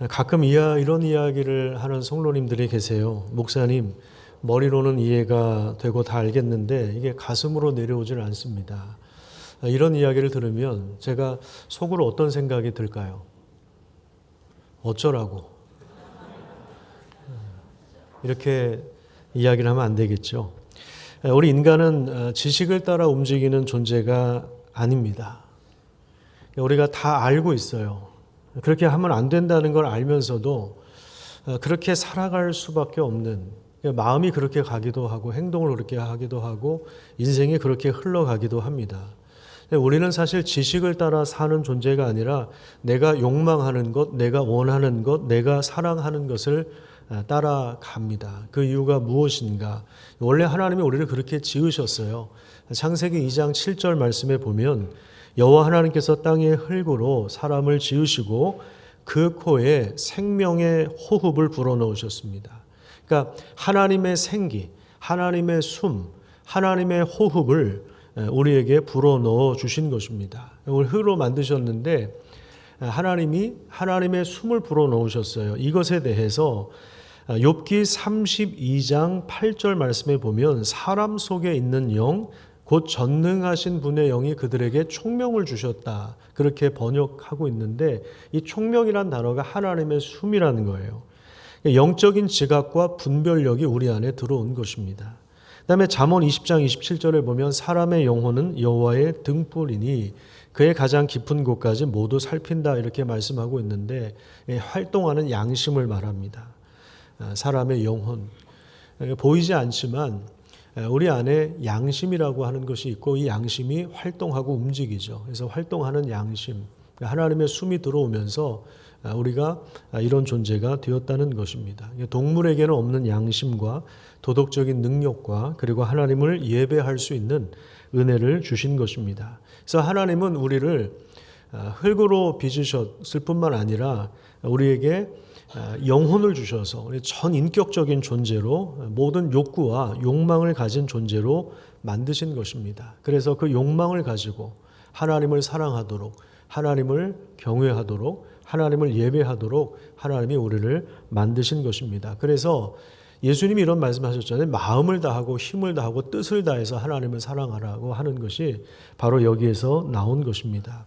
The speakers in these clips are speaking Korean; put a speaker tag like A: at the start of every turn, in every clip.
A: 가끔 이런 이야기를 하는 성도님들이 계세요. 목사님, 머리로는 이해가 되고 다 알겠는데 이게 가슴으로 내려오질 않습니다. 이런 이야기를 들으면 제가 속으로 어떤 생각이 들까요? 어쩌라고? 이렇게 이야기를 하면 안 되겠죠. 우리 인간은 지식을 따라 움직이는 존재가 아닙니다. 우리가 다 알고 있어요. 그렇게 하면 안 된다는 걸 알면서도 그렇게 살아갈 수밖에 없는, 마음이 그렇게 가기도 하고 행동을 그렇게 하기도 하고 인생이 그렇게 흘러가기도 합니다. 우리는 사실 지식을 따라 사는 존재가 아니라 내가 욕망하는 것, 내가 원하는 것, 내가 사랑하는 것을 따라갑니다. 그 이유가 무엇인가? 원래 하나님이 우리를 그렇게 지으셨어요. 창세기 2장 7절 말씀에 보면 여호와 하나님께서 땅의 흙으로 사람을 지으시고 그 코에 생명의 호흡을 불어넣으셨습니다. 그러니까 하나님의 생기, 하나님의 숨, 하나님의 호흡을 우리에게 불어넣어 주신 것입니다. 우리 흙으로 만드셨는데 하나님이 하나님의 숨을 불어넣으셨어요. 이것에 대해서 욥기 32장 8절 말씀에 보면 사람 속에 있는 영, 곧 전능하신 분의 영이 그들에게 총명을 주셨다. 그렇게 번역하고 있는데 이 총명이란 단어가 하나님의 숨이라는 거예요. 영적인 지각과 분별력이 우리 안에 들어온 것입니다. 그다음에 잠언 20장 27절에 보면 사람의 영혼은 여호와의 등불이니 그의 가장 깊은 곳까지 모두 살핀다 이렇게 말씀하고 있는데 활동하는 양심을 말합니다. 사람의 영혼, 보이지 않지만 우리 안에 양심이라고 하는 것이 있고 이 양심이 활동하고 움직이죠. 그래서 활동하는 양심, 하나님의 숨이 들어오면서 우리가 이런 존재가 되었다는 것입니다. 동물에게는 없는 양심과 도덕적인 능력과 그리고 하나님을 예배할 수 있는 은혜를 주신 것입니다. 그래서 하나님은 우리를 흙으로 빚으셨을 뿐만 아니라 우리에게 영혼을 주셔서 전인격적인 존재로 모든 욕구와 욕망을 가진 존재로 만드신 것입니다. 그래서 그 욕망을 가지고 하나님을 사랑하도록, 하나님을 경외하도록, 하나님을 예배하도록 하나님이 우리를 만드신 것입니다. 그래서 예수님이 이런 말씀하셨잖아요. 마음을 다하고 힘을 다하고 뜻을 다해서 하나님을 사랑하라고 하는 것이 바로 여기에서 나온 것입니다.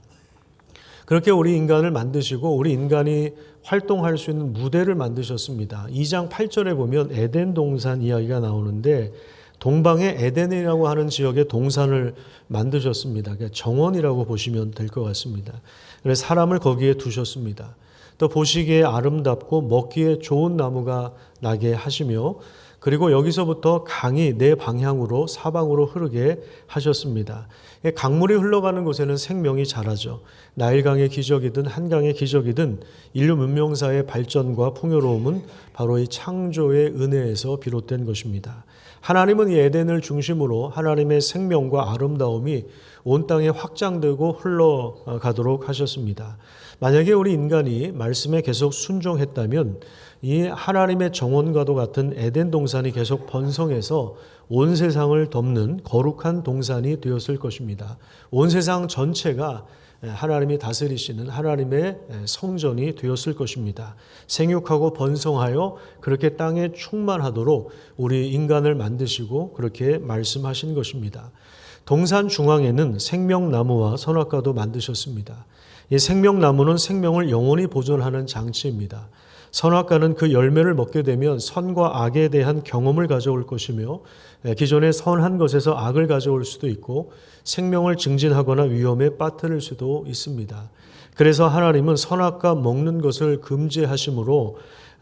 A: 그렇게 우리 인간을 만드시고 우리 인간이 활동할 수 있는 무대를 만드셨습니다. 2장 8절에 보면 에덴 동산 이야기가 나오는데 동방의 에덴이라고 하는 지역에 동산을 만드셨습니다. 그러니까 정원이라고 보시면 될 것 같습니다. 그래서 사람을 거기에 두셨습니다. 또 보시기에 아름답고 먹기에 좋은 나무가 나게 하시며 그리고 여기서부터 강이 네 방향으로 사방으로 흐르게 하셨습니다. 강물이 흘러가는 곳에는 생명이 자라죠. 나일강의 기적이든 한강의 기적이든 인류 문명사의 발전과 풍요로움은 바로 이 창조의 은혜에서 비롯된 것입니다. 하나님은 이 에덴을 중심으로 하나님의 생명과 아름다움이 온 땅에 확장되고 흘러가도록 하셨습니다. 만약에 우리 인간이 말씀에 계속 순종했다면 이 하나님의 정원과도 같은 에덴 동산이 계속 번성해서 온 세상을 덮는 거룩한 동산이 되었을 것입니다. 온 세상 전체가 하나님이 다스리시는 하나님의 성전이 되었을 것입니다. 생육하고 번성하여 그렇게 땅에 충만하도록 우리 인간을 만드시고 그렇게 말씀하신 것입니다. 동산 중앙에는 생명나무와 선악과도 만드셨습니다. 이 생명나무는 생명을 영원히 보존하는 장치입니다. 선악과는 그 열매를 먹게 되면 선과 악에 대한 경험을 가져올 것이며 기존의 선한 것에서 악을 가져올 수도 있고 생명을 증진하거나 위험에 빠뜨릴 수도 있습니다. 그래서 하나님은 선악과 먹는 것을 금지하심으로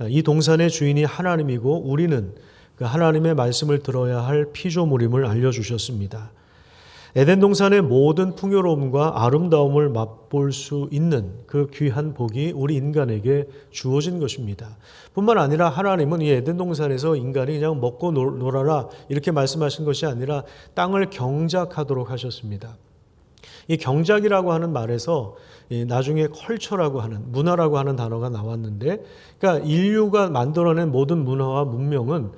A: 이 동산의 주인이 하나님이고 우리는 그 하나님의 말씀을 들어야 할 피조물임을 알려주셨습니다. 에덴 동산의 모든 풍요로움과 아름다움을 맛볼 수 있는 그 귀한 복이 우리 인간에게 주어진 것입니다. 뿐만 아니라 하나님은 이 에덴 동산에서 인간이 그냥 먹고 놀아라 이렇게 말씀하신 것이 아니라 땅을 경작하도록 하셨습니다. 이 경작이라고 하는 말에서 나중에 컬처라고 하는 문화라고 하는 단어가 나왔는데 그러니까 인류가 만들어낸 모든 문화와 문명은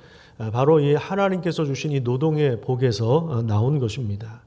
A: 바로 이 하나님께서 주신 이 노동의 복에서 나온 것입니다.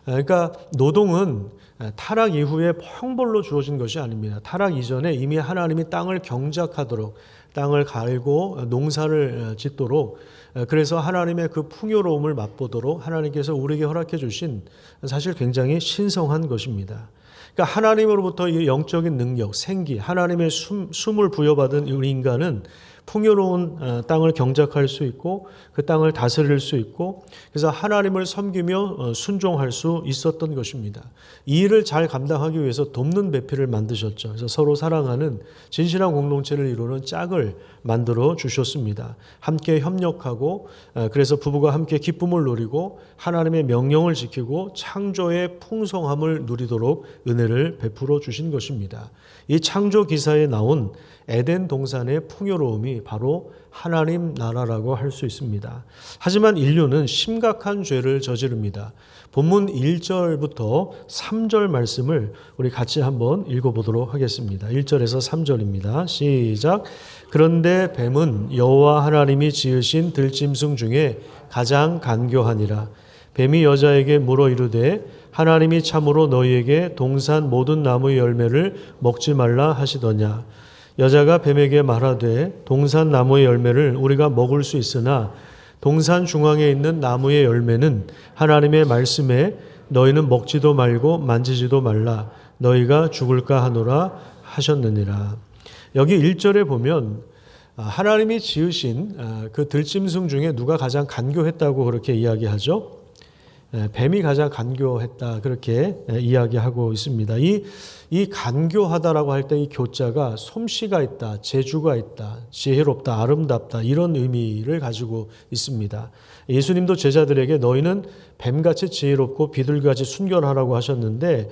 A: 그러니까 노동은 타락 이후에 형벌로 주어진 것이 아닙니다. 타락 이전에 이미 하나님이 땅을 경작하도록, 땅을 갈고 농사를 짓도록, 그래서 하나님의 그 풍요로움을 맛보도록 하나님께서 우리에게 허락해 주신 사실 굉장히 신성한 것입니다. 그러니까 하나님으로부터 이 영적인 능력, 생기, 하나님의 숨을 부여받은 우리 인간은 풍요로운 땅을 경작할 수 있고 그 땅을 다스릴 수 있고 그래서 하나님을 섬기며 순종할 수 있었던 것입니다. 이 일을 잘 감당하기 위해서 돕는 배필을 만드셨죠. 그래서 서로 사랑하는 진실한 공동체를 이루는 짝을 만들어 주셨습니다. 함께 협력하고 그래서 부부가 함께 기쁨을 누리고 하나님의 명령을 지키고 창조의 풍성함을 누리도록 은혜를 베풀어 주신 것입니다. 이 창조 기사에 나온 에덴 동산의 풍요로움이 바로 하나님 나라라고 할 수 있습니다. 하지만 인류는 심각한 죄를 저지릅니다. 본문 1절부터 3절 말씀을 우리 같이 한번 읽어보도록 하겠습니다. 1절에서 3절입니다. 시작. 그런데 뱀은 여호와 하나님이 지으신 들짐승 중에 가장 간교하니라. 뱀이 여자에게 물어 이르되 하나님이 참으로 너희에게 동산 모든 나무의 열매를 먹지 말라 하시더냐. 여자가 뱀에게 말하되 동산 나무의 열매를 우리가 먹을 수 있으나 동산 중앙에 있는 나무의 열매는 하나님의 말씀에 너희는 먹지도 말고 만지지도 말라 너희가 죽을까 하노라 하셨느니라. 여기 1절에 보면 하나님이 지으신 그 들짐승 중에 누가 가장 간교했다고 그렇게 이야기하죠. 뱀이 가장 간교했다 그렇게 이야기하고 있습니다. 이 간교하다라고 할 때 이 교자가 솜씨가 있다, 재주가 있다, 지혜롭다, 아름답다 이런 의미를 가지고 있습니다. 예수님도 제자들에게 너희는 뱀같이 지혜롭고 비둘기같이 순결하라고 하셨는데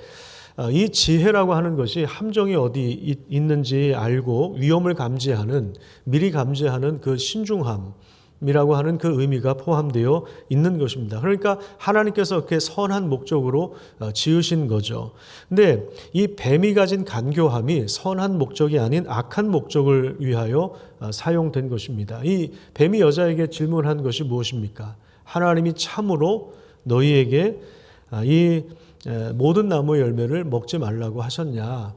A: 이 지혜라고 하는 것이 함정이 어디 있는지 알고 위험을 감지하는 미리 감지하는 그 신중함 이라고 하는 그 의미가 포함되어 있는 것입니다. 그러니까 하나님께서 이렇게 선한 목적으로 지으신 거죠. 근데 이 뱀이 가진 간교함이 선한 목적이 아닌 악한 목적을 위하여 사용된 것입니다. 이 뱀이 여자에게 질문한 것이 무엇입니까? 하나님이 참으로 너희에게 이 모든 나무의 열매를 먹지 말라고 하셨냐?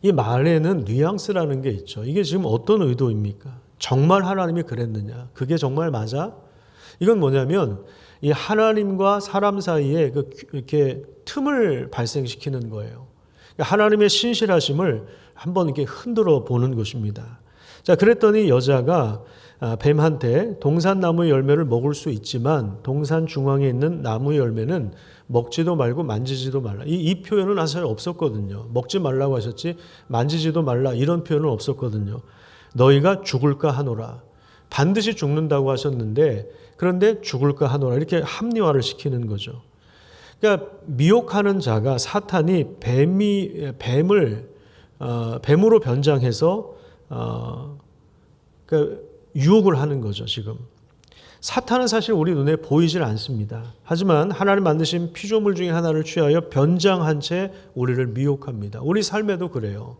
A: 이 말에는 뉘앙스라는 게 있죠. 이게 지금 어떤 의도입니까? 정말 하나님이 그랬느냐? 그게 정말 맞아? 이건 뭐냐면 이 하나님과 사람 사이에 이렇게 틈을 발생시키는 거예요. 하나님의 신실하심을 한번 이렇게 흔들어 보는 것입니다. 자, 그랬더니 여자가 뱀한테 동산 나무의 열매를 먹을 수 있지만 동산 중앙에 있는 나무의 열매는 먹지도 말고 만지지도 말라. 이 표현은 사실 없었거든요. 먹지 말라고 하셨지 만지지도 말라 이런 표현은 없었거든요. 너희가 죽을까 하노라. 반드시 죽는다고 하셨는데 그런데 죽을까 하노라. 이렇게 합리화를 시키는 거죠. 그러니까 미혹하는 자가 사탄이 뱀을 뱀으로 변장해서 그러니까 유혹을 하는 거죠. 지금 사탄은 사실 우리 눈에 보이질 않습니다. 하지만 하나님 만드신 피조물 중에 하나를 취하여 변장한 채 우리를 미혹합니다. 우리 삶에도 그래요.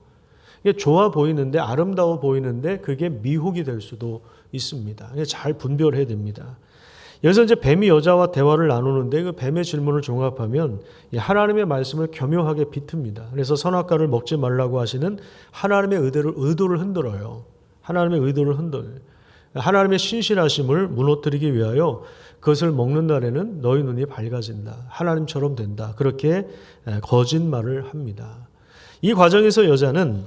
A: 이게 좋아 보이는데 아름다워 보이는데 그게 미혹이 될 수도 있습니다. 잘 분별해야 됩니다. 여기서 이제 뱀이 여자와 대화를 나누는데 그 뱀의 질문을 종합하면 하나님의 말씀을 교묘하게 비틉니다. 그래서 선악과를 먹지 말라고 하시는 하나님의 의도를 흔들어요. 하나님의 의도를 흔들어요. 하나님의 신실하심을 무너뜨리기 위하여 그것을 먹는 날에는 너희 눈이 밝아진다. 하나님처럼 된다. 그렇게 거짓말을 합니다. 이 과정에서 여자는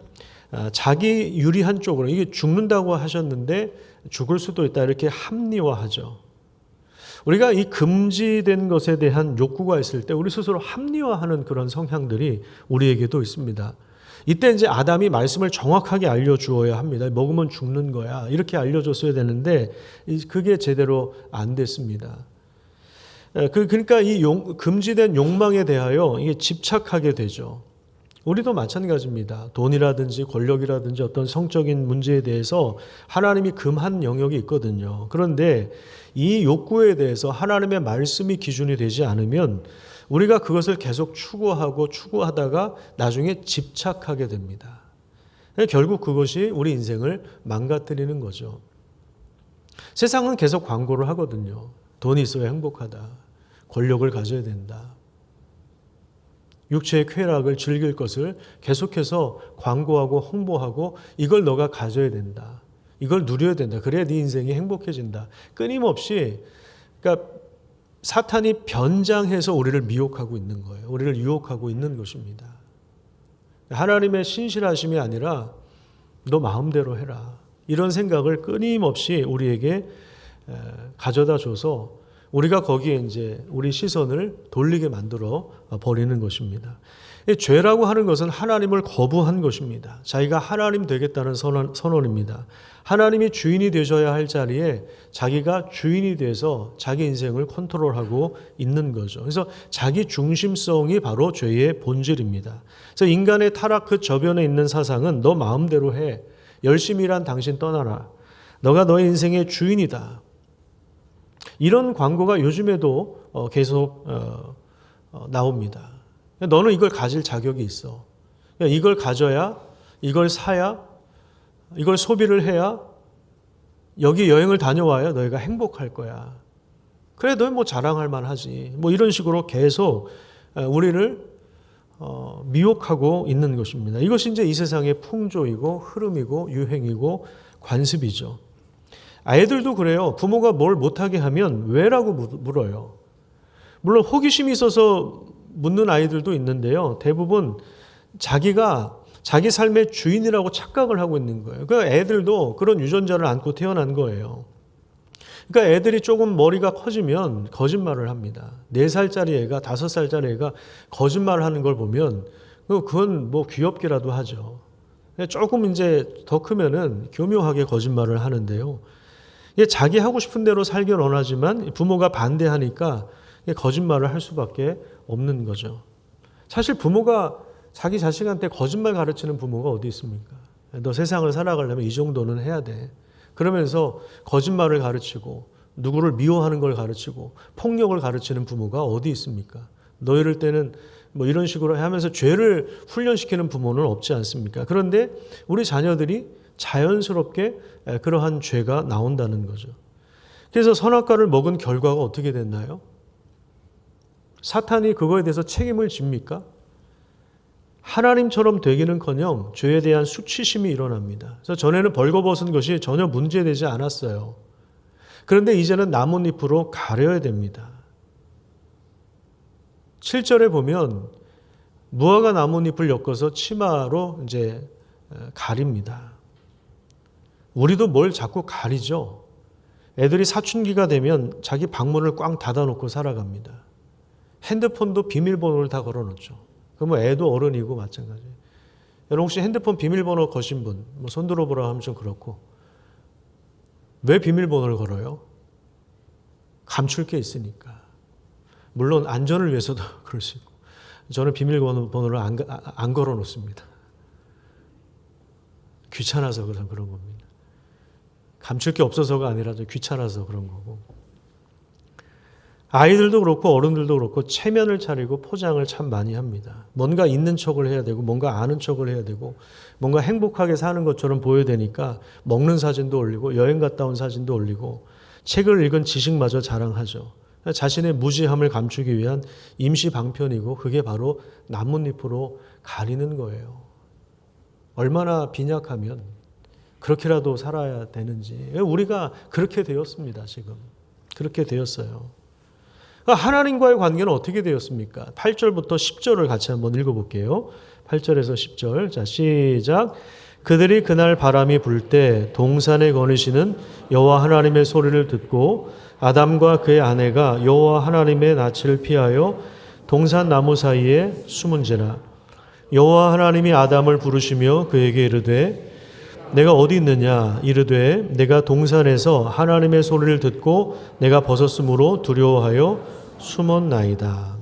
A: 자기 유리한 쪽으로 이게 죽는다고 하셨는데 죽을 수도 있다 이렇게 합리화하죠. 우리가 이 금지된 것에 대한 욕구가 있을 때 우리 스스로 합리화하는 그런 성향들이 우리에게도 있습니다. 이때 이제 아담이 말씀을 정확하게 알려주어야 합니다. 먹으면 죽는 거야 이렇게 알려줬어야 되는데 그게 제대로 안 됐습니다. 그러니까 이 금지된 욕망에 대하여 이게 집착하게 되죠. 우리도 마찬가지입니다. 돈이라든지 권력이라든지 어떤 성적인 문제에 대해서 하나님이 금한 영역이 있거든요. 그런데 이 욕구에 대해서 하나님의 말씀이 기준이 되지 않으면 우리가 그것을 계속 추구하다가 나중에 집착하게 됩니다. 결국 그것이 우리 인생을 망가뜨리는 거죠. 세상은 계속 광고를 하거든요. 돈이 있어야 행복하다. 권력을 가져야 된다. 육체의 쾌락을 즐길 것을 계속해서 광고하고 홍보하고 이걸 너가 가져야 된다. 이걸 누려야 된다. 그래야 네 인생이 행복해진다. 끊임없이 그러니까 사탄이 변장해서 우리를 미혹하고 있는 거예요. 우리를 유혹하고 있는 것입니다. 하나님의 신실하심이 아니라 너 마음대로 해라. 이런 생각을 끊임없이 우리에게 가져다 줘서 우리가 거기에 이제 우리 시선을 돌리게 만들어 버리는 것입니다. 죄라고 하는 것은 하나님을 거부한 것입니다. 자기가 하나님 되겠다는 선언입니다. 하나님이 주인이 되셔야 할 자리에 자기가 주인이 돼서 자기 인생을 컨트롤하고 있는 거죠. 그래서 자기 중심성이 바로 죄의 본질입니다. 그래서 인간의 타락 그 저변에 있는 사상은 너 마음대로 해. 열심히 일한 당신 떠나라. 너가 너의 인생의 주인이다. 이런 광고가 요즘에도 계속 나옵니다. 너는 이걸 가질 자격이 있어. 이걸 가져야, 이걸 사야, 이걸 소비를 해야, 여기 여행을 다녀와야 너희가 행복할 거야. 그래, 너희 뭐 자랑할 만하지. 뭐 이런 식으로 계속 우리를 미혹하고 있는 것입니다. 이것이 이제 이 세상의 풍조이고 흐름이고 유행이고 관습이죠. 아이들도 그래요. 부모가 뭘 못하게 하면 왜라고 물어요. 물론 호기심이 있어서 묻는 아이들도 있는데요. 대부분 자기가 자기 삶의 주인이라고 착각을 하고 있는 거예요. 그러니까 애들도 그런 유전자를 안고 태어난 거예요. 그러니까 애들이 조금 머리가 커지면 거짓말을 합니다. 4살짜리 애가 5살짜리 애가 거짓말을 하는 걸 보면 그건 뭐 귀엽기라도 하죠. 조금 이제 더 크면은 교묘하게 거짓말을 하는데요. 자기 하고 싶은 대로 살긴 원하지만 부모가 반대하니까 거짓말을 할 수밖에 없는 거죠. 사실 부모가 자기 자식한테 거짓말 가르치는 부모가 어디 있습니까? 너 세상을 살아가려면 이 정도는 해야 돼. 그러면서 거짓말을 가르치고 누구를 미워하는 걸 가르치고 폭력을 가르치는 부모가 어디 있습니까? 너 이럴 때는 뭐 이런 식으로 하면서 죄를 훈련시키는 부모는 없지 않습니까? 그런데 우리 자녀들이 자연스럽게 그러한 죄가 나온다는 거죠. 그래서 선악과를 먹은 결과가 어떻게 됐나요? 사탄이 그거에 대해서 책임을 집니까? 하나님처럼 되기는커녕 죄에 대한 수치심이 일어납니다. 그래서 전에는 벌거벗은 것이 전혀 문제되지 않았어요. 그런데 이제는 나뭇잎으로 가려야 됩니다. 7절에 보면 무화과 나뭇잎을 엮어서 치마로 이제 가립니다. 우리도 뭘 자꾸 가리죠. 애들이 사춘기가 되면 자기 방문을 꽝 닫아놓고 살아갑니다. 핸드폰도 비밀번호를 다 걸어놓죠. 그러면 애도 어른이고 마찬가지예요. 여러분 혹시 핸드폰 비밀번호 거신 분, 뭐 손 들어보라 하면 좀 그렇고. 왜 비밀번호를 걸어요? 감출 게 있으니까. 물론 안전을 위해서도 그럴 수 있고. 저는 비밀번호를 안 걸어놓습니다. 귀찮아서 그런 겁니다. 감출 게 없어서가 아니라 귀찮아서 그런 거고. 아이들도 그렇고 어른들도 그렇고 체면을 차리고 포장을 참 많이 합니다. 뭔가 있는 척을 해야 되고 뭔가 아는 척을 해야 되고 뭔가 행복하게 사는 것처럼 보여야 되니까 먹는 사진도 올리고 여행 갔다 온 사진도 올리고 책을 읽은 지식마저 자랑하죠. 자신의 무지함을 감추기 위한 임시 방편이고 그게 바로 나뭇잎으로 가리는 거예요. 얼마나 빈약하면 그렇게라도 살아야 되는지. 우리가 그렇게 되었습니다. 지금. 그렇게 되었어요. 하나님과의 관계는 어떻게 되었습니까? 8절부터 10절을 같이 한번 읽어볼게요. 8절에서 10절. 자, 시작. 그들이 그날 바람이 불 때 동산에 거니시는 여호와 하나님의 소리를 듣고 아담과 그의 아내가 여호와 하나님의 낯을 피하여 동산 나무 사이에 숨은지라. 여호와 하나님이 아담을 부르시며 그에게 이르되 내가 어디 있느냐? 이르되 내가 동산에서 하나님의 소리를 듣고 내가 벗었으므로 두려워하여 숨었나이다.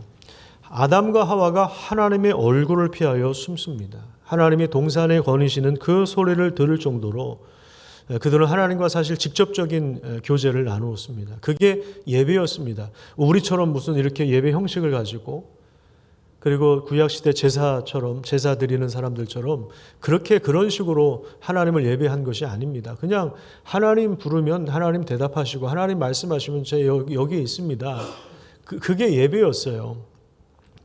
A: 아담과 하와가 하나님의 얼굴을 피하여 숨습니다. 하나님이 동산에 거니시는 그 소리를 들을 정도로 그들은 하나님과 사실 직접적인 교제를 나누었습니다. 그게 예배였습니다. 우리처럼 무슨 이렇게 예배 형식을 가지고 그리고 구약시대 제사처럼 제사 드리는 사람들처럼 그렇게 그런 식으로 하나님을 예배한 것이 아닙니다. 그냥 하나님 부르면 하나님 대답하시고 하나님 말씀하시면 제 여기 있습니다. 그게 예배였어요.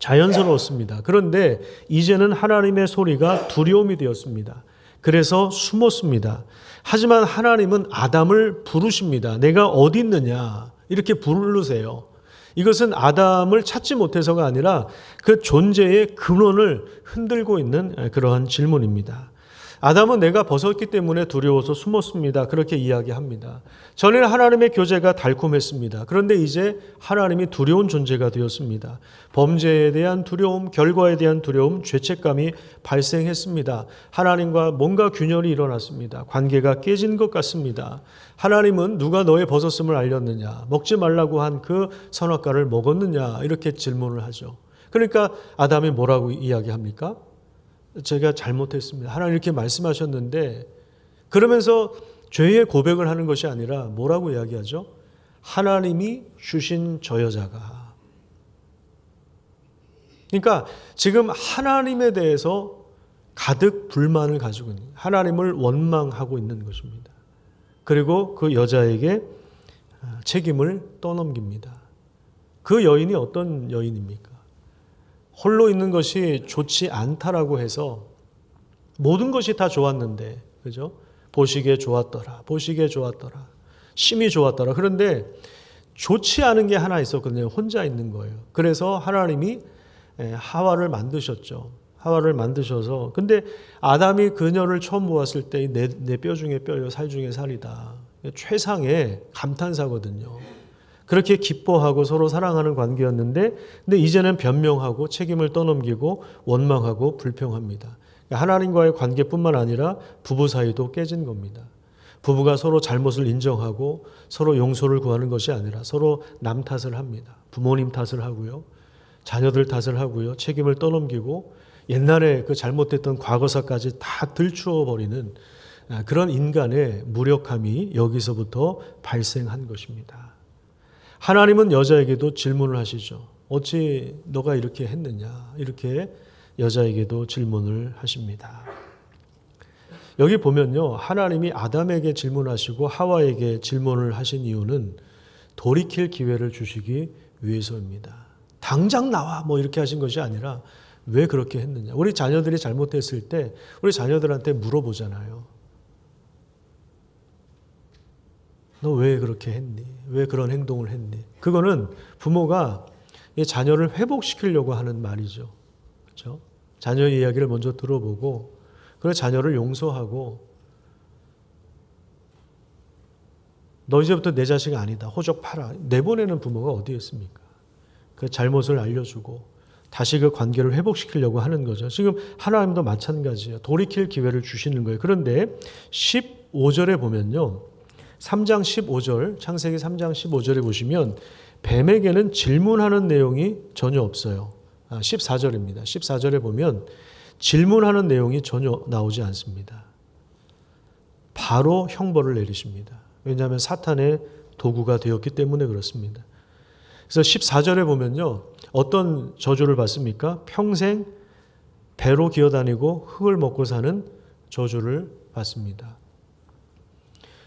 A: 자연스러웠습니다. 그런데 이제는 하나님의 소리가 두려움이 되었습니다. 그래서 숨었습니다. 하지만 하나님은 아담을 부르십니다. 내가 어디 있느냐 이렇게 부르세요. 이것은 아담을 찾지 못해서가 아니라 그 존재의 근원을 흔들고 있는 그러한 질문입니다. 아담은 내가 벗었기 때문에 두려워서 숨었습니다. 그렇게 이야기합니다. 전에는 하나님의 교제가 달콤했습니다. 그런데 이제 하나님이 두려운 존재가 되었습니다. 범죄에 대한 두려움, 결과에 대한 두려움, 죄책감이 발생했습니다. 하나님과 뭔가 균열이 일어났습니다. 관계가 깨진 것 같습니다. 하나님은 누가 너의 벗었음을 알렸느냐? 먹지 말라고 한 그 선악과를 먹었느냐? 이렇게 질문을 하죠. 그러니까 아담이 뭐라고 이야기합니까? 제가 잘못했습니다. 하나님 이렇게 말씀하셨는데, 그러면서 죄의 고백을 하는 것이 아니라 뭐라고 이야기하죠? 하나님이 주신 저 여자가. 그러니까 지금 하나님에 대해서 가득 불만을 가지고 있는, 하나님을 원망하고 있는 것입니다. 그리고 그 여자에게 책임을 떠넘깁니다. 그 여인이 어떤 여인입니까? 홀로 있는 것이 좋지 않다라고 해서 모든 것이 다 좋았는데, 그죠? 보시기에 좋았더라. 보시기에 좋았더라. 심히 좋았더라. 그런데 좋지 않은 게 하나 있었거든요. 혼자 있는 거예요. 그래서 하나님이 하와를 만드셨죠. 하와를 만드셔서, 근데 아담이 그녀를 처음 보았을 때 내 뼈 중에 뼈요, 살 중에 살이다. 최상의 감탄사거든요. 그렇게 기뻐하고 서로 사랑하는 관계였는데, 근데 이제는 변명하고 책임을 떠넘기고 원망하고 불평합니다. 하나님과의 관계뿐만 아니라 부부 사이도 깨진 겁니다. 부부가 서로 잘못을 인정하고 서로 용서를 구하는 것이 아니라 서로 남 탓을 합니다. 부모님 탓을 하고요. 자녀들 탓을 하고요. 책임을 떠넘기고 옛날에 그 잘못됐던 과거사까지 다 들추어 버리는 그런 인간의 무력함이 여기서부터 발생한 것입니다. 하나님은 여자에게도 질문을 하시죠. 어찌 너가 이렇게 했느냐? 이렇게 여자에게도 질문을 하십니다. 여기 보면요, 하나님이 아담에게 질문하시고 하와에게 질문을 하신 이유는 돌이킬 기회를 주시기 위해서입니다. 당장 나와 뭐 이렇게 하신 것이 아니라 왜 그렇게 했느냐. 우리 자녀들이 잘못했을 때 우리 자녀들한테 물어보잖아요. 너 왜 그렇게 했니? 왜 그런 행동을 했니? 그거는 부모가 이 자녀를 회복시키려고 하는 말이죠. 그렇죠? 자녀의 이야기를 먼저 들어보고 그래서 자녀를 용서하고 너 이제부터 내 자식 아니다. 호적 팔아. 내보내는 부모가 어디 있습니까? 그 잘못을 알려주고 다시 그 관계를 회복시키려고 하는 거죠. 지금 하나님도 마찬가지예요. 돌이킬 기회를 주시는 거예요. 그런데 15절에 보면요. 3장 15절, 창세기 3장 15절에 보시면 뱀에게는 질문하는 내용이 전혀 없어요. 14절입니다. 14절에 보면 질문하는 내용이 전혀 나오지 않습니다. 바로 형벌을 내리십니다. 왜냐하면 사탄의 도구가 되었기 때문에 그렇습니다. 그래서 14절에 보면요. 어떤 저주를 받습니까? 평생 배로 기어다니고 흙을 먹고 사는 저주를 받습니다.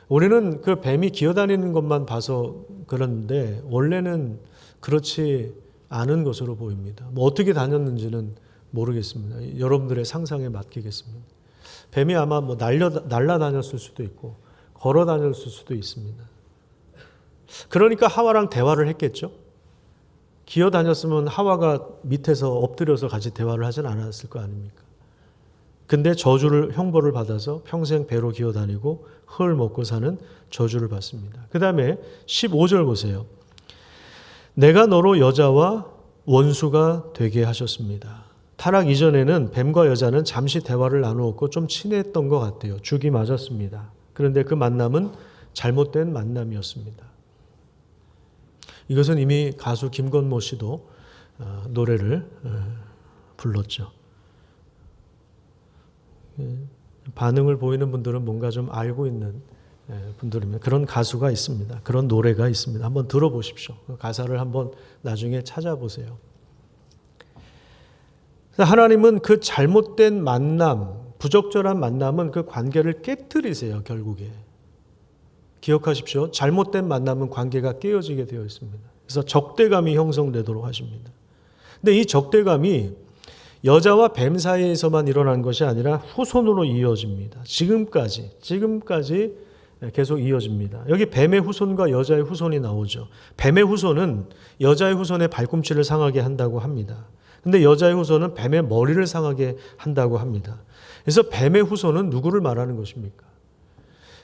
A: 우리는 그 뱀이 기어다니는 것만 봐서 그런데 원래는 그렇지 않은 것으로 보입니다. 뭐 어떻게 다녔는지는 모르겠습니다. 여러분들의 상상에 맡기겠습니다. 뱀이 아마 뭐 날아다녔을 수도 있고 걸어 다녔을 수도 있습니다. 그러니까 하와랑 대화를 했겠죠. 기어 다녔으면 하와가 밑에서 엎드려서 같이 대화를 하진 않았을 거 아닙니까? 근데 형벌을 받아서 평생 배로 기어 다니고 흙을 먹고 사는 저주를 받습니다. 그 다음에 15절 보세요. 내가 너로 여자와 원수가 되게 하셨습니다. 타락 이전에는 뱀과 여자는 잠시 대화를 나누었고 좀 친했던 것 같아요. 죽이 맞았습니다. 그런데 그 만남은 잘못된 만남이었습니다. 이것은 이미 가수 김건모 씨도 노래를 불렀죠. 반응을 보이는 분들은 뭔가 좀 알고 있는 분들이면 그런 가수가 있습니다. 그런 노래가 있습니다. 한번 들어보십시오. 그 가사를 한번 나중에 찾아보세요. 하나님은 그 잘못된 만남, 부적절한 만남은 그 관계를 깨뜨리세요. 결국에. 기억하십시오. 잘못된 만남은 관계가 깨어지게 되어 있습니다. 그래서 적대감이 형성되도록 하십니다. 근데 이 적대감이 여자와 뱀 사이에서만 일어난 것이 아니라 후손으로 이어집니다. 지금까지 계속 이어집니다. 여기 뱀의 후손과 여자의 후손이 나오죠. 뱀의 후손은 여자의 후손의 발꿈치를 상하게 한다고 합니다. 근데 여자의 후손은 뱀의 머리를 상하게 한다고 합니다. 그래서 뱀의 후손은 누구를 말하는 것입니까?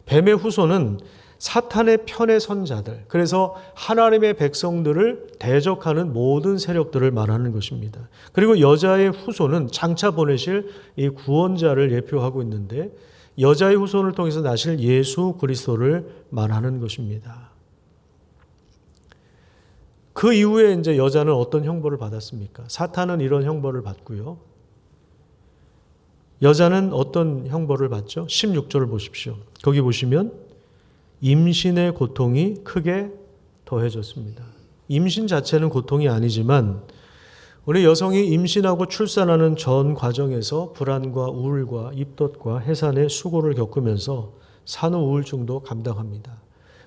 A: 뱀의 후손은 사탄의 편에 선 자들, 그래서 하나님의 백성들을 대적하는 모든 세력들을 말하는 것입니다. 그리고 여자의 후손은 장차 보내실 이 구원자를 예표하고 있는데 여자의 후손을 통해서 나실 예수 그리스도를 말하는 것입니다. 그 이후에 이제 여자는 어떤 형벌을 받았습니까? 사탄은 이런 형벌을 받고요. 여자는 어떤 형벌을 받죠? 16절을 보십시오. 거기 보시면 임신의 고통이 크게 더해졌습니다. 임신 자체는 고통이 아니지만 우리 여성이 임신하고 출산하는 전 과정에서 불안과 우울과 입덧과 해산의 수고를 겪으면서 산후 우울증도 감당합니다.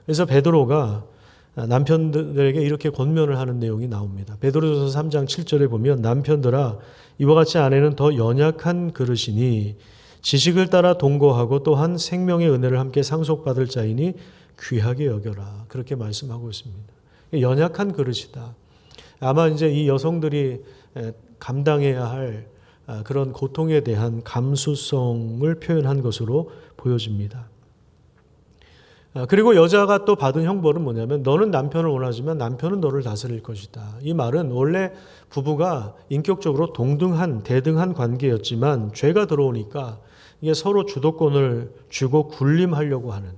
A: 그래서 베드로가 남편들에게 이렇게 권면을 하는 내용이 나옵니다. 베드로전서 3장 7절에 보면 남편들아 이와 같이 아내는 더 연약한 그릇이니 지식을 따라 동거하고 또한 생명의 은혜를 함께 상속받을 자이니 귀하게 여겨라. 그렇게 말씀하고 있습니다. 연약한 그릇이다. 아마 이제 이 여성들이 감당해야 할 그런 고통에 대한 감수성을 표현한 것으로 보여집니다. 그리고 여자가 또 받은 형벌은 뭐냐면 너는 남편을 원하지만 남편은 너를 다스릴 것이다. 이 말은 원래 부부가 인격적으로 동등한 대등한 관계였지만 죄가 들어오니까 이게 서로 주도권을 주고 군림하려고 하는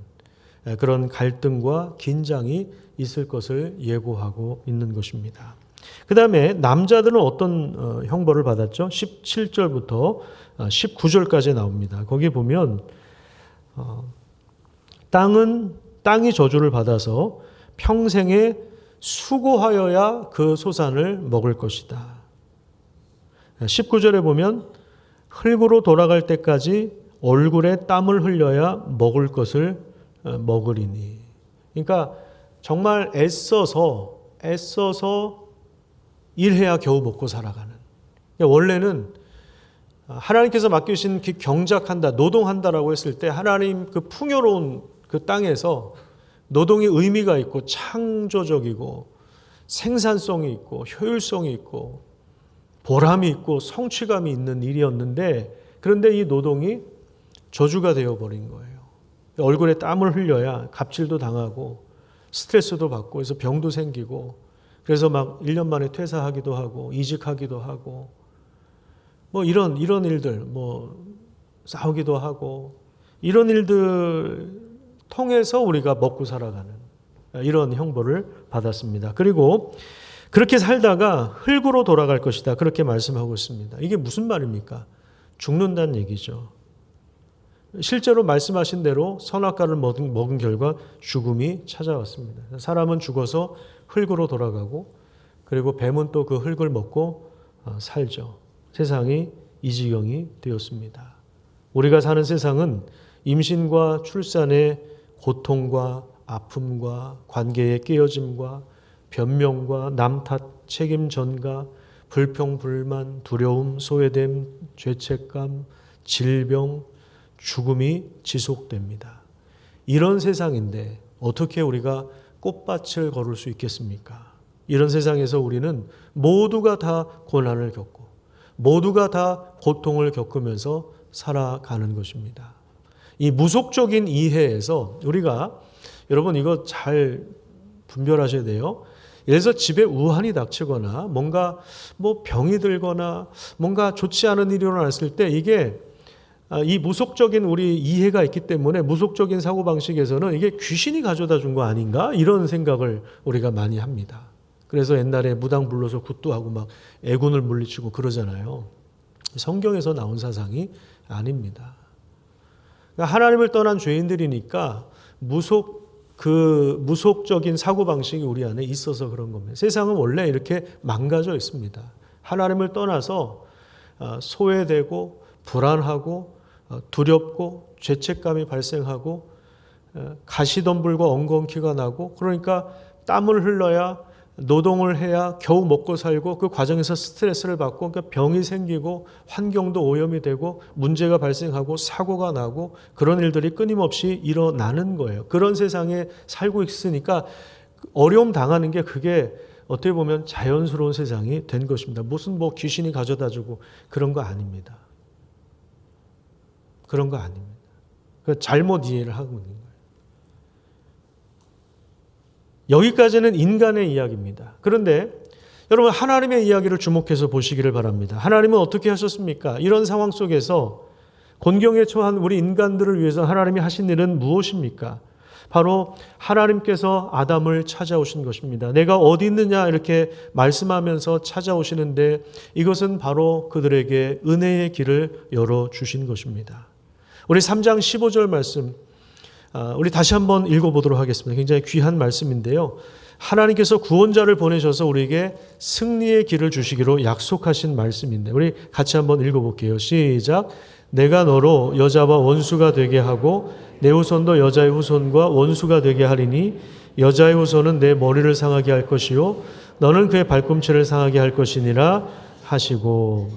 A: 그런 갈등과 긴장이 있을 것을 예고하고 있는 것입니다. 그 다음에 남자들은 어떤 형벌을 받았죠? 17절부터 19절까지 나옵니다. 거기 보면 땅이 저주를 받아서 평생에 수고하여야 그 소산을 먹을 것이다. 19절에 보면 흙으로 돌아갈 때까지 얼굴에 땀을 흘려야 먹을 것을 먹으리니. 그러니까 정말 애써서 일해야 겨우 먹고 살아가는. 원래는 하나님께서 맡기신 경작한다, 노동한다라고 했을 때 하나님 그 풍요로운 그 땅에서 노동이 의미가 있고 창조적이고 생산성이 있고 효율성이 있고 보람이 있고 성취감이 있는 일이었는데 그런데 이 노동이 저주가 되어버린 거예요. 얼굴에 땀을 흘려야 갑질도 당하고 스트레스도 받고 그래서 병도 생기고 그래서 막 1년 만에 퇴사하기도 하고 이직하기도 하고 뭐 이런 일들 뭐 싸우기도 하고 이런 일들 통해서 우리가 먹고 살아가는 이런 형벌을 받았습니다. 그리고 그렇게 살다가 흙으로 돌아갈 것이다. 그렇게 말씀하고 있습니다. 이게 무슨 말입니까? 죽는다는 얘기죠. 실제로 말씀하신 대로 선악과를 먹은 결과 죽음이 찾아왔습니다. 사람은 죽어서 흙으로 돌아가고 그리고 뱀은 또 그 흙을 먹고 살죠. 세상이 이 지경이 되었습니다. 우리가 사는 세상은 임신과 출산의 고통과 아픔과 관계의 깨어짐과 변명과 남탓, 책임 전가, 불평, 불만, 두려움, 소외됨, 죄책감, 질병, 죽음이 지속됩니다. 이런 세상인데 어떻게 우리가 꽃밭을 걸을 수 있겠습니까? 이런 세상에서 우리는 모두가 다 고난을 겪고 모두가 다 고통을 겪으면서 살아가는 것입니다. 이 무속적인 이해에서 우리가 여러분 이거 잘 분별하셔야 돼요. 예를 들어서 집에 우환이 닥치거나 뭔가 뭐 병이 들거나 뭔가 좋지 않은 일이 일어났을 때 이게 이 무속적인 우리 이해가 있기 때문에 무속적인 사고방식에서는 이게 귀신이 가져다 준 거 아닌가? 이런 생각을 우리가 많이 합니다. 그래서 옛날에 무당 불러서 굿도 하고 막 애군을 물리치고 그러잖아요. 성경에서 나온 사상이 아닙니다. 그러니까 하나님을 떠난 죄인들이니까 무속적인 사고방식이 우리 안에 있어서 그런 겁니다. 세상은 원래 이렇게 망가져 있습니다. 하나님을 떠나서 소외되고 불안하고 두렵고 죄책감이 발생하고 가시덤불과 엉겅퀴가 나고 그러니까 땀을 흘러야 노동을 해야 겨우 먹고 살고 그 과정에서 스트레스를 받고 그러니까 병이 생기고 환경도 오염이 되고 문제가 발생하고 사고가 나고 그런 일들이 끊임없이 일어나는 거예요. 그런 세상에 살고 있으니까 어려움 당하는 게 그게 어떻게 보면 자연스러운 세상이 된 것입니다. 무슨 뭐 귀신이 가져다 주고 그런 거 아닙니다. 그런 거 아닙니다. 잘못 이해를 하고 있는 거예요. 여기까지는 인간의 이야기입니다. 그런데 여러분 하나님의 이야기를 주목해서 보시기를 바랍니다. 하나님은 어떻게 하셨습니까? 이런 상황 속에서 곤경에 처한 우리 인간들을 위해서 하나님이 하신 일은 무엇입니까? 바로 하나님께서 아담을 찾아오신 것입니다. 내가 어디 있느냐 이렇게 말씀하면서 찾아오시는데 이것은 바로 그들에게 은혜의 길을 열어주신 것입니다. 우리 3장 15절 말씀 우리 다시 한번 읽어보도록 하겠습니다. 굉장히 귀한 말씀인데요. 하나님께서 구원자를 보내셔서 우리에게 승리의 길을 주시기로 약속하신 말씀인데 우리 같이 한번 읽어볼게요. 시작. 내가 너로 여자와 원수가 되게 하고 내 후손도 여자의 후손과 원수가 되게 하리니 여자의 후손은 내 머리를 상하게 할 것이요 너는 그의 발꿈치를 상하게 할 것이니라 하시고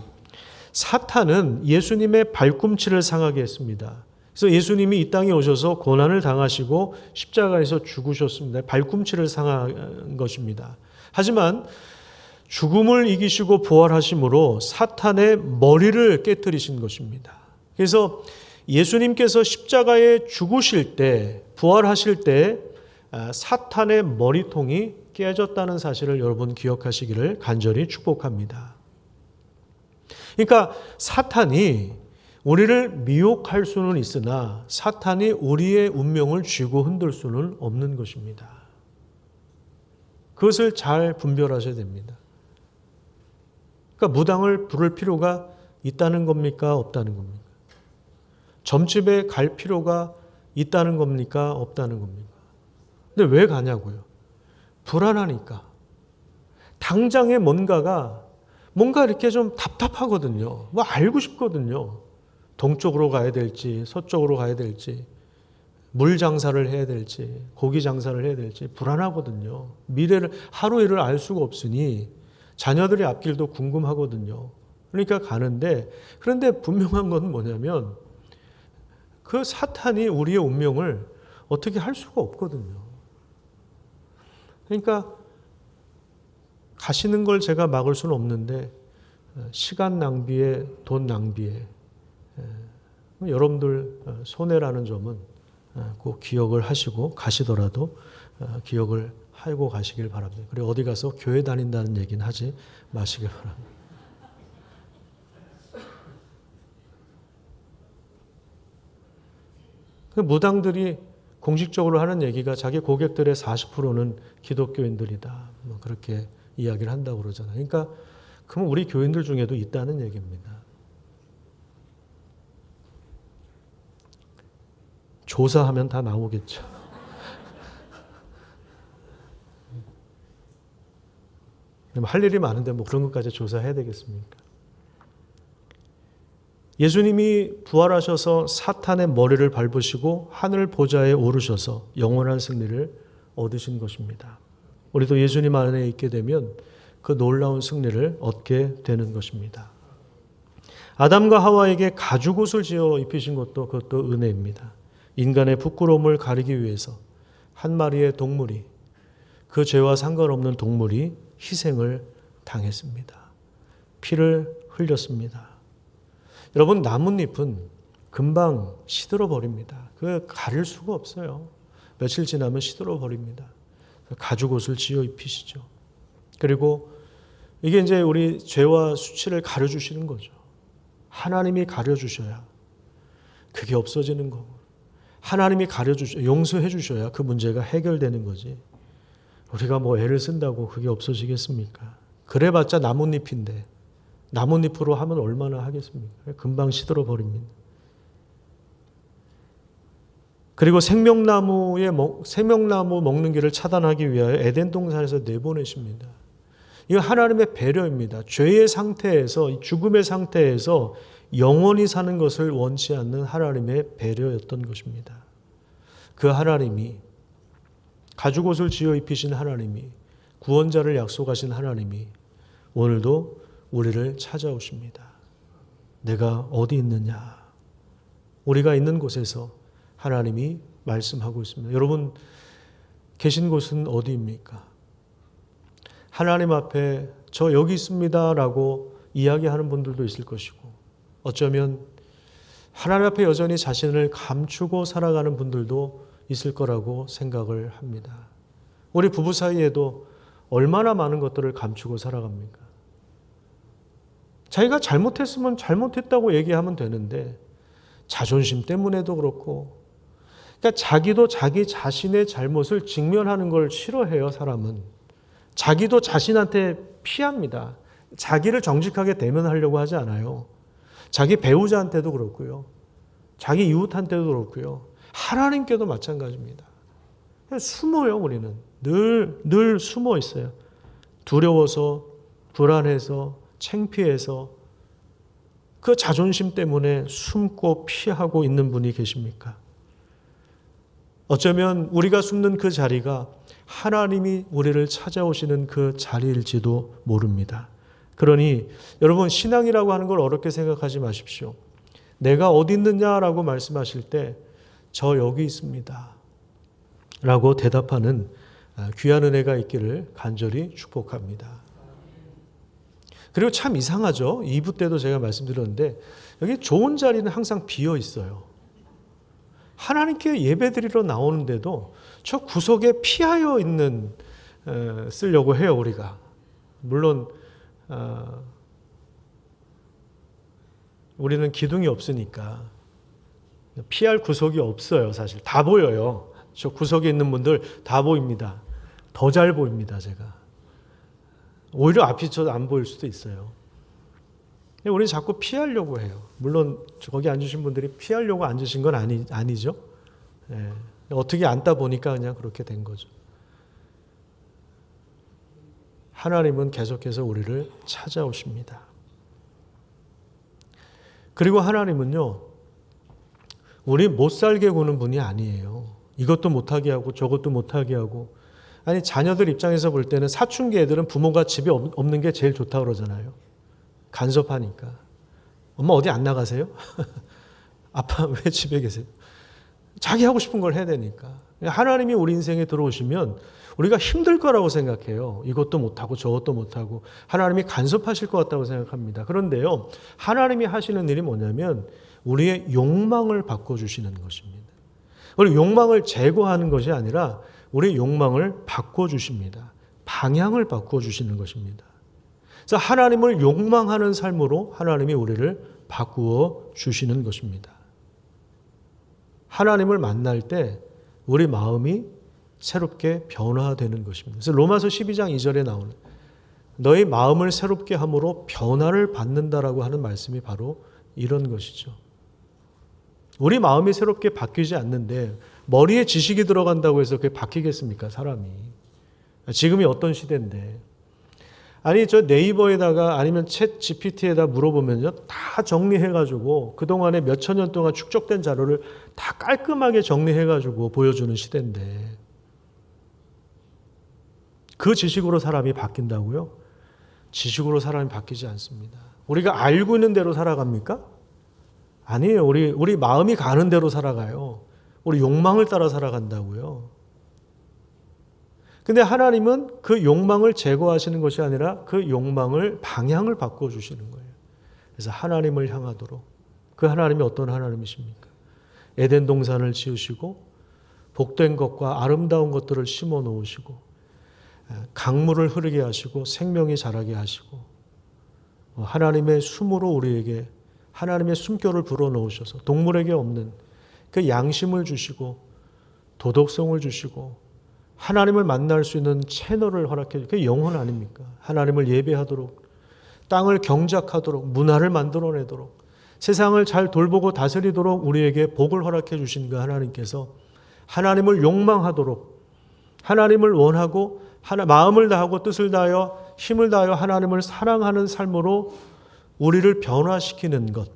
A: 사탄은 예수님의 발꿈치를 상하게 했습니다. 그래서 예수님이 이 땅에 오셔서 고난을 당하시고 십자가에서 죽으셨습니다. 발꿈치를 상한 것입니다. 하지만 죽음을 이기시고 부활하심으로 사탄의 머리를 깨뜨리신 것입니다. 그래서 예수님께서 십자가에 죽으실 때, 부활하실 때 사탄의 머리통이 깨졌다는 사실을 여러분 기억하시기를 간절히 축복합니다. 그러니까 사탄이 우리를 미혹할 수는 있으나 사탄이 우리의 운명을 쥐고 흔들 수는 없는 것입니다. 그것을 잘 분별하셔야 됩니다. 그러니까 무당을 부를 필요가 있다는 겁니까? 없다는 겁니까? 점집에 갈 필요가 있다는 겁니까? 없다는 겁니까? 근데 왜 가냐고요? 불안하니까. 당장에 뭔가 이렇게 좀 답답하거든요. 뭐 알고 싶거든요. 동쪽으로 가야 될지 서쪽으로 가야 될지 물 장사를 해야 될지 고기 장사를 해야 될지 불안하거든요. 미래를 하루 일을 알 수가 없으니 자녀들의 앞길도 궁금하거든요. 그러니까 가는데 그런데 분명한 건 뭐냐면 그 사탄이 우리의 운명을 어떻게 할 수가 없거든요. 그러니까 가시는 걸 제가 막을 수는 없는데 시간 낭비에 돈 낭비에 여러분들 손해라는 점은 꼭 기억을 하시고 가시더라도 기억을 하고 가시길 바랍니다. 그리고 어디 가서 교회 다닌다는 얘기는 하지 마시길 바랍니다. 무당들이 공식적으로 하는 얘기가 자기 고객들의 40%는 기독교인들이다. 뭐 그렇게 이야기를 한다고 그러잖아요. 그러니까 그럼 우리 교인들 중에도 있다는 얘기입니다. 조사하면 다 나오겠죠. 할 일이 많은데 뭐 그런 것까지 조사해야 되겠습니까? 예수님이 부활하셔서 사탄의 머리를 밟으시고 하늘 보좌에 오르셔서 영원한 승리를 얻으신 것입니다. 우리도 예수님 안에 있게 되면 그 놀라운 승리를 얻게 되는 것입니다. 아담과 하와에게 가죽옷을 지어 입히신 것도 그것도 은혜입니다. 인간의 부끄러움을 가리기 위해서 한 마리의 동물이 그 죄와 상관없는 동물이 희생을 당했습니다. 피를 흘렸습니다. 여러분 나뭇잎은 금방 시들어 버립니다. 그 가릴 수가 없어요. 며칠 지나면 시들어 버립니다. 가죽옷을 지어 입히시죠. 그리고 이게 이제 우리 죄와 수치를 가려주시는 거죠. 하나님이 가려주셔야 그게 없어지는 거고 하나님이 용서해 주셔야 그 문제가 해결되는 거지. 우리가 뭐 애를 쓴다고 그게 없어지겠습니까? 그래봤자 나뭇잎인데 나뭇잎으로 하면 얼마나 하겠습니까? 금방 시들어 버립니다. 그리고 생명나무 먹는 길을 차단하기 위하여 에덴 동산에서 내보내십니다. 이거 하나님의 배려입니다. 죄의 상태에서 죽음의 상태에서 영원히 사는 것을 원치 않는 하나님의 배려였던 것입니다. 그 하나님이 가죽옷을 지어 입히신 하나님이 구원자를 약속하신 하나님이 오늘도 우리를 찾아오십니다. 내가 어디 있느냐? 우리가 있는 곳에서 하나님이 말씀하고 있습니다. 여러분 계신 곳은 어디입니까? 하나님 앞에 저 여기 있습니다 라고 이야기하는 분들도 있을 것이고, 어쩌면 하나님 앞에 여전히 자신을 감추고 살아가는 분들도 있을 거라고 생각을 합니다. 우리 부부 사이에도 얼마나 많은 것들을 감추고 살아갑니까? 자기가 잘못했으면 잘못했다고 얘기하면 되는데 자존심 때문에도 그렇고, 그러니까 자기도 자기 자신의 잘못을 직면하는 걸 싫어해요. 사람은 자기도 자신한테 피합니다. 자기를 정직하게 대면하려고 하지 않아요. 자기 배우자한테도 그렇고요, 자기 이웃한테도 그렇고요, 하나님께도 마찬가지입니다. 숨어요. 우리는 늘 숨어 있어요. 두려워서, 불안해서, 창피해서 그 자존심 때문에 숨고 피하고 있는 분이 계십니까? 어쩌면 우리가 숨는 그 자리가 하나님이 우리를 찾아오시는 그 자리일지도 모릅니다. 그러니 여러분, 신앙이라고 하는 걸 어렵게 생각하지 마십시오. 내가 어디 있느냐라고 말씀하실 때 저 여기 있습니다 라고 대답하는 귀한 은혜가 있기를 간절히 축복합니다. 그리고 참 이상하죠. 2부 때도 제가 말씀드렸는데 여기 좋은 자리는 항상 비어 있어요. 하나님께 예배드리러 나오는데도 저 구석에 피하여 있는 쓰려고 해요. 우리가 물론 우리는 기둥이 없으니까 피할 구석이 없어요. 사실 다 보여요. 저 구석에 있는 분들 다 보입니다. 더 잘 보입니다. 제가 오히려 앞이 저 안 보일 수도 있어요. 우리 자꾸 피하려고 해요. 물론 거기 앉으신 분들이 피하려고 앉으신 건 아니죠. 네. 어떻게 앉다 보니까 그냥 그렇게 된 거죠. 하나님은 계속해서 우리를 찾아오십니다. 그리고 하나님은요, 우리 못 살게 구는 분이 아니에요. 이것도 못하게 하고 저것도 못하게 하고. 아니, 자녀들 입장에서 볼 때는 사춘기 애들은 부모가 집에 없는 게 제일 좋다고 그러잖아요. 간섭하니까. 엄마 어디 안 나가세요? 아빠 왜 집에 계세요? 자기 하고 싶은 걸 해야 되니까. 하나님이 우리 인생에 들어오시면 우리가 힘들 거라고 생각해요. 이것도 못하고 저것도 못하고 하나님이 간섭하실 것 같다고 생각합니다. 그런데요, 하나님이 하시는 일이 뭐냐면 우리의 욕망을 바꿔주시는 것입니다. 우리 욕망을 제거하는 것이 아니라 우리의 욕망을 바꿔주십니다. 방향을 바꿔주시는 것입니다. 그래서 하나님을 욕망하는 삶으로 하나님이 우리를 바꾸어 주시는 것입니다. 하나님을 만날 때 우리 마음이 새롭게 변화되는 것입니다. 그래서 로마서 12장 2절에 나오는 너희 마음을 새롭게 함으로 변화를 받는다라고 하는 말씀이 바로 이런 것이죠. 우리 마음이 새롭게 바뀌지 않는데 머리에 지식이 들어간다고 해서 그게 바뀌겠습니까? 사람이. 지금이 어떤 시대인데. 아니, 저 네이버에다가 아니면 챗 GPT에다 물어보면요, 다 정리해가지고 그동안에 몇천 년 동안 축적된 자료를 다 깔끔하게 정리해가지고 보여주는 시대인데 그 지식으로 사람이 바뀐다고요? 지식으로 사람이 바뀌지 않습니다. 우리가 알고 있는 대로 살아갑니까? 아니에요. 우리 마음이 가는 대로 살아가요. 우리 욕망을 따라 살아간다고요. 근데 하나님은 그 욕망을 제거하시는 것이 아니라 그 욕망을 방향을 바꿔주시는 거예요. 그래서 하나님을 향하도록. 그 하나님이 어떤 하나님이십니까? 에덴 동산을 지으시고 복된 것과 아름다운 것들을 심어 놓으시고 강물을 흐르게 하시고 생명이 자라게 하시고 하나님의 숨으로 우리에게 하나님의 숨결을 불어넣으셔서 동물에게 없는 그 양심을 주시고 도덕성을 주시고 하나님을 만날 수 있는 채널을 허락해 주시고 그게 영혼 아닙니까? 하나님을 예배하도록, 땅을 경작하도록, 문화를 만들어내도록, 세상을 잘 돌보고 다스리도록 우리에게 복을 허락해 주신 그 하나님께서 하나님을 욕망하도록, 하나님을 원하고 마음을 다하고 뜻을 다하여 힘을 다하여 하나님을 사랑하는 삶으로 우리를 변화시키는 것,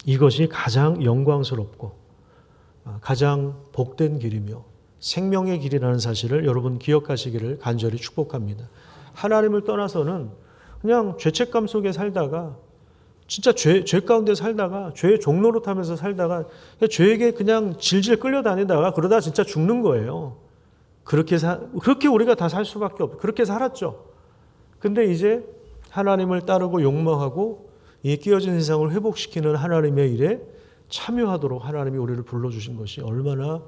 A: 이것이 가장 영광스럽고 가장 복된 길이며 생명의 길이라는 사실을 여러분 기억하시기를 간절히 축복합니다. 하나님을 떠나서는 그냥 죄책감 속에 살다가 진짜 죄 가운데 살다가 죄의 종로로 타면서 살다가 죄에게 그냥 질질 끌려다니다가 그러다 진짜 죽는 거예요. 그렇게 우리가 다 살 수밖에 없고 그렇게 살았죠. 근데 이제 하나님을 따르고 욕망하고 이 끼어진 세상을 회복시키는 하나님의 일에 참여하도록 하나님이 우리를 불러주신 것이 얼마나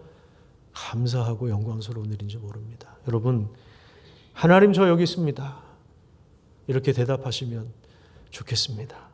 A: 감사하고 영광스러운 일인지 모릅니다. 여러분, 하나님 저 여기 있습니다. 이렇게 대답하시면 좋겠습니다.